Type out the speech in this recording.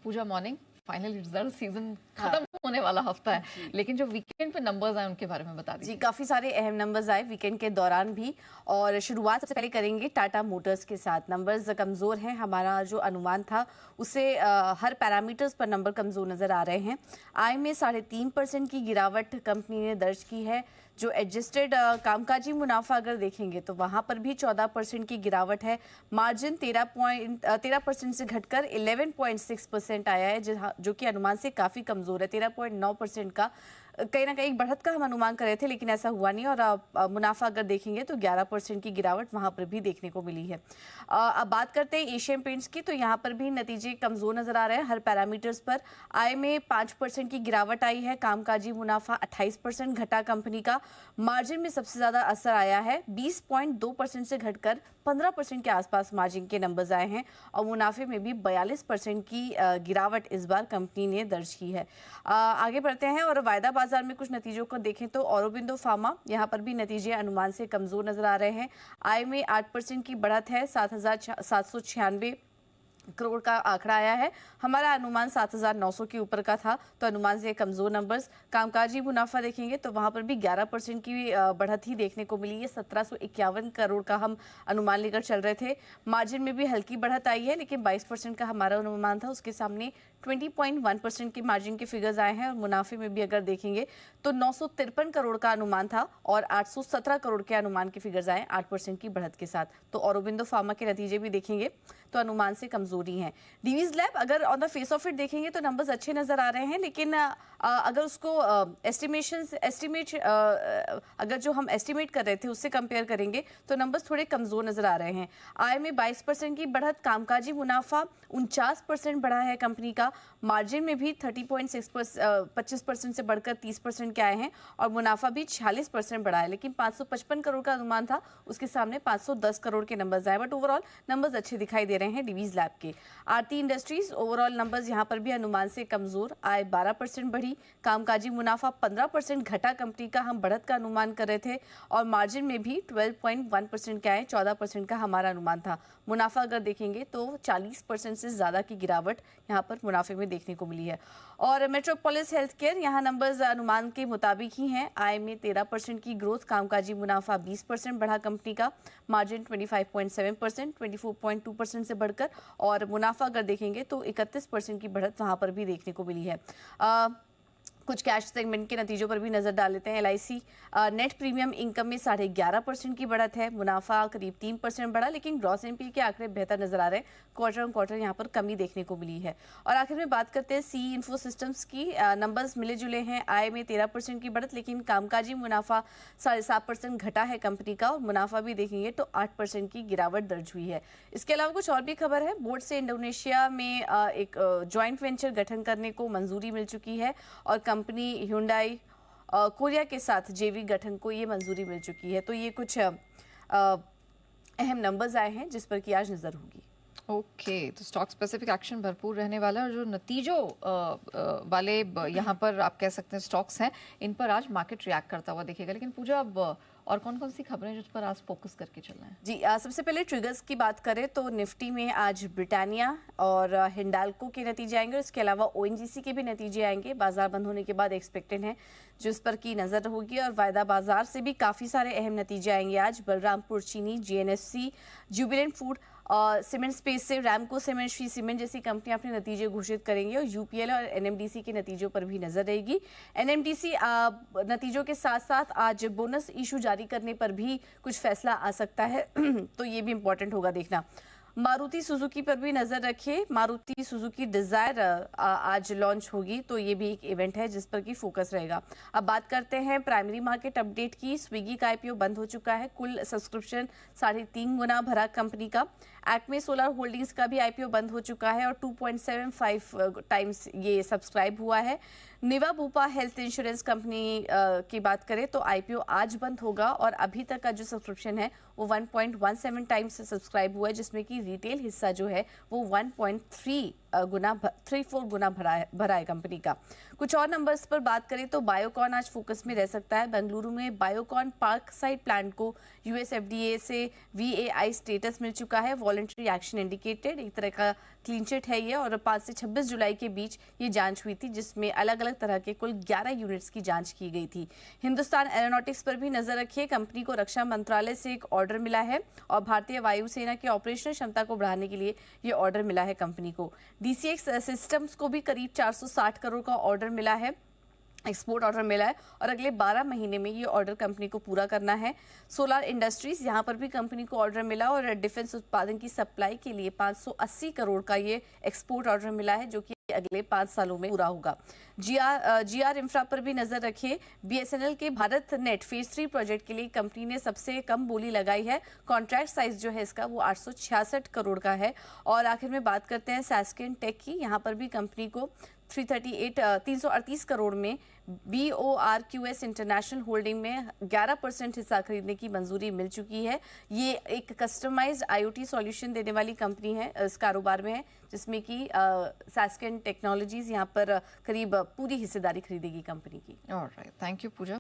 पूजा morning, final result season खत्म होने वाला हफ्ता है, लेकिन जो वीकेंड पे नंबर्स आए उनके बारे में बता दीजिए। जी, काफी सारे अहम नंबर्स आए वीकेंड के दौरान भी, और शुरुआत सबसे पहले करेंगे टाटा मोटर्स के साथ। नंबर्स कमजोर हैं, हमारा जो अनुमान था उससे हर पैरामीटर्स पर नंबर कमजोर नजर आ रहे हैं। आय में 3.5% की गिरावट कंपनी ने दर्ज की है। जो एडजस्टेड कामकाजी मुनाफा अगर देखेंगे तो वहां पर भी 14% की गिरावट है। मार्जिन 13% से घटकर 11.6% आया है, जो कि अनुमान से काफी कमजोर है। 13.9% का कहीं ना कहीं एक बढ़त का हम अनुमान कर रहे थे, लेकिन ऐसा हुआ नहीं। और मुनाफा अगर देखेंगे तो 11% की गिरावट वहां पर भी देखने को मिली है। अब बात करते हैं एशियन पेंट्स की, तो यहाँ पर भी नतीजे कमजोर नजर आ रहे हैं हर पैरामीटर्स पर। आय में 5% की गिरावट आई है, कामकाजी मुनाफा 28% घटा कंपनी का। मार्जिन में सबसे ज्यादा असर आया है, 20.2% से घटकर 15% के आसपास मार्जिन के नंबर्स आए हैं। और मुनाफे में भी 42% की गिरावट इस बार कंपनी ने दर्ज की है। आगे बढ़ते हैं और वायदा बाजार में कुछ नतीजों को देखें तो औरोबिंदो फार्मा, यहाँ पर भी नतीजे अनुमान से कमजोर नजर आ रहे हैं। आय में 8% की बढ़त है, 7,796 करोड़ का आंकड़ा आया है। हमारा अनुमान 7,900 के ऊपर का था, तो अनुमान से कमजोर नंबर्स। कामकाजी मुनाफा देखेंगे तो वहां पर भी 11% की बढ़त ही देखने को मिली है। 1751 करोड़ का हम अनुमान लेकर चल रहे थे। मार्जिन में भी हल्की बढ़त आई है, लेकिन 22% का हमारा अनुमान था, उसके सामने 20.1% के मार्जिन के फिगर्स आए हैं। और मुनाफे में भी अगर देखेंगे तो 953 करोड़ का अनुमान था और 817 करोड़ के अनुमान के फिगर्स आए 8% की बढ़त के साथ। तो औरोबिंदो फार्मा के नतीजे भी देखेंगे तो अनुमान से कमजोरी है। डीवीज लैब अगर on the face of it देखेंगे तो नंबर्स अच्छे नजर आ रहे हैं, लेकिन अगर उसको अगर जो हम एस्टिमेट कर रहे थे उससे कंपेयर करेंगे तो नंबर्स थोड़े कमजोर नजर आ रहे हैं। आय में 22% की बढ़त, कामकाजी मुनाफा 49% बढ़ा है कंपनी का। मार्जिन में भी 25% से बढ़कर 30% के आए हैं और मुनाफा भी 46% बढ़ा है। लेकिन 555 करोड़ का अनुमान था, उसके सामने 510 करोड़ के नंबर्स आए। बट ओवरऑल नंबर्स अच्छे दिखाई दे रहे हैं डीवीज लैब के। आरती इंडस्ट्रीज ओवरऑल नंबर्स यहाँ पर भी अनुमान से कमजोर। आय 12% बढ़ी, कामकाजी मुनाफा 15% घटा कंपनी का, हम बढ़त का अनुमान कर रहे थे। और मार्जिन में भी 12.1% के आए, 14% का हमारा अनुमान था। मुनाफा अगर देखेंगे तो 40% से ज्यादा की गिरावट यहाँ पर मुनाफे में देखने को मिली है। और मेट्रोपोलिस हेल्थ केयर, यहाँ नंबर्स अनुमान के मुताबिक ही हैं। आय में 13% की ग्रोथ, कामकाजी मुनाफा 20% बढ़ा कंपनी का। मार्जिन 25.7%, 24.2% से बढ़कर। और मुनाफा अगर देखेंगे तो 31% की बढ़त वहां पर भी देखने को मिली है। कुछ कैश सेगमेंट के नतीजों पर भी नजर डाल लेते हैं। एलआईसी नेट प्रीमियम इनकम में 11.5% की बढ़त है, मुनाफा करीब 3% बढ़ा, लेकिन ग्रॉस एनपी के आंकड़े बेहतर नजर आ रहे हैं। क्वार्टर ऑन क्वार्टर यहाँ पर कमी देखने को मिली है। और आखिर में बात करते हैं सी इन्फो सिस्टम्स की। नंबर्स मिले जुले हैं। आय में 13% की बढ़त, लेकिन कामकाजी मुनाफा 7.5% घटा है कंपनी का। और मुनाफा भी देखेंगे तो 8% की गिरावट दर्ज हुई है। इसके अलावा कुछ और भी खबर है। बोर्ड से इंडोनेशिया में एक ज्वाइंट वेंचर गठन करने को मंजूरी मिल चुकी है और कंपनी ह्यूंडई कोरिया के साथ जेवी गठन को ये मंजूरी मिल चुकी है। तो ये कुछ अहम नंबर्स आए हैं जिस पर कि आज नजर होगी। ओके, तो स्टॉक स्पेसिफिक एक्शन भरपूर रहने वाला है और जो नतीजों वाले यहाँ पर आप कह सकते हैं स्टॉक्स हैं, इन पर आज मार्केट रिएक्ट करता हुआ दिखेगा। लेकिन पूजा, अब और कौन कौन सी खबरें जिस पर आज फोकस करके चलना है? जी, सबसे पहले ट्रिगर्स की बात करें तो निफ्टी में आज ब्रिटानिया और हिंडाल्को के नतीजे आएंगे। इसके अलावा ओएनजीसी के भी नतीजे आएंगे, बाजार बंद होने के बाद एक्सपेक्टेड है, जिस पर की नजर होगी। और वायदा बाजार से भी काफी सारे अहम नतीजे आएंगे आज। बलरामपुर चीनी, GNFC, Jubilant food, cement space से रैमको सीमेंट, श्री सीमेंट जैसी कंपनी अपने नतीजे घोषित करेंगे। और यूपीएल और एनएमडीसी के नतीजों पर भी नजर रहेगी। एनएमडीसी नतीजों के साथ साथ आज बोनस इशू जारी करने पर भी कुछ फैसला आ सकता है तो ये भी इंपॉर्टेंट होगा देखना। मारुति सुजुकी पर भी नजर रखिए। मारुति सुजुकी डिजायर आज लॉन्च होगी, तो ये भी एक इवेंट है जिस पर की फोकस रहेगा। अब बात करते हैं प्राइमरी मार्केट अपडेट की। स्विगी का आईपीओ बंद हो चुका है, कुल सब्सक्रिप्शन 3.5 गुना भरा कंपनी का। एक्मे सोलर होल्डिंग्स का भी आईपीओ बंद हो चुका है और 2.75 टाइम्स ये सब्सक्राइब हुआ है। निवा बुपा हेल्थ इंश्योरेंस कंपनी की बात करें तो आईपीओ आज बंद होगा और अभी तक का जो सब्सक्रिप्शन है वो 1.17 टाइम्स सब्सक्राइब हुआ है, जिसमें कि रिटेल हिस्सा जो है वो 1.34 गुना भरा है कंपनी का। कुछ और नंबर्स पर बात करें तो बायोकॉन आज फोकस में रह सकता है। बेंगलुरु में बायोकॉन पार्क साइड प्लांट को यूएस एफडीए से वीएआई स्टेटस मिल चुका है, वॉलंटरी एक्शन इंडिकेटेड, एक तरह का क्लीन चिट है ये, और 5 से 26 जुलाई के बीच ये जांच हुई थी, जिसमें अलग अलग तरह के कुल 11 यूनिट्स की जांच की गई थी। हिंदुस्तान एरोनॉटिक्स पर भी नजर रखिए। कंपनी को रक्षा मंत्रालय से एक ऑर्डर मिला है और भारतीय वायुसेना की ऑपरेशनल क्षमता को बढ़ाने के लिए ये ऑर्डर मिला है कंपनी को। DCX सिस्टम्स को भी करीब 460 करोड़ का ऑर्डर मिला है, एक्सपोर्ट ऑर्डर मिला है, और अगले 12 महीने में ये ऑर्डर कंपनी को पूरा करना है। सोलार इंडस्ट्रीज, यहाँ पर भी कंपनी को ऑर्डर मिला और डिफेंस उत्पादन की सप्लाई के लिए 580 करोड़ का ये एक्सपोर्ट ऑर्डर मिला है, जो कि अगले 5 सालों में पूरा होगा। GR इंफ्रा पर भी नजर रखिए। BSNL के भारत नेट फेज 3 प्रोजेक्ट के लिए कंपनी ने सबसे कम बोली लगाई है। कॉन्ट्रैक्ट साइज जो है इसका वो 866 करोड़ का है। और आखिर में बात करते हैं सैस्केन टेक की। यहाँ पर भी कंपनी को 338 करोड़ में BORQS इंटरनेशनल होल्डिंग में 11% हिस्सा खरीदने की मंजूरी मिल चुकी है। ये एक कस्टमाइज्ड IoT सॉल्यूशन देने वाली कंपनी है, इस कारोबार में है, जिसमें कि सैस्केन टेक्नोलॉजीज यहाँ पर करीब पूरी हिस्सेदारी खरीदेगी कंपनी की। Alright, thank you Puja.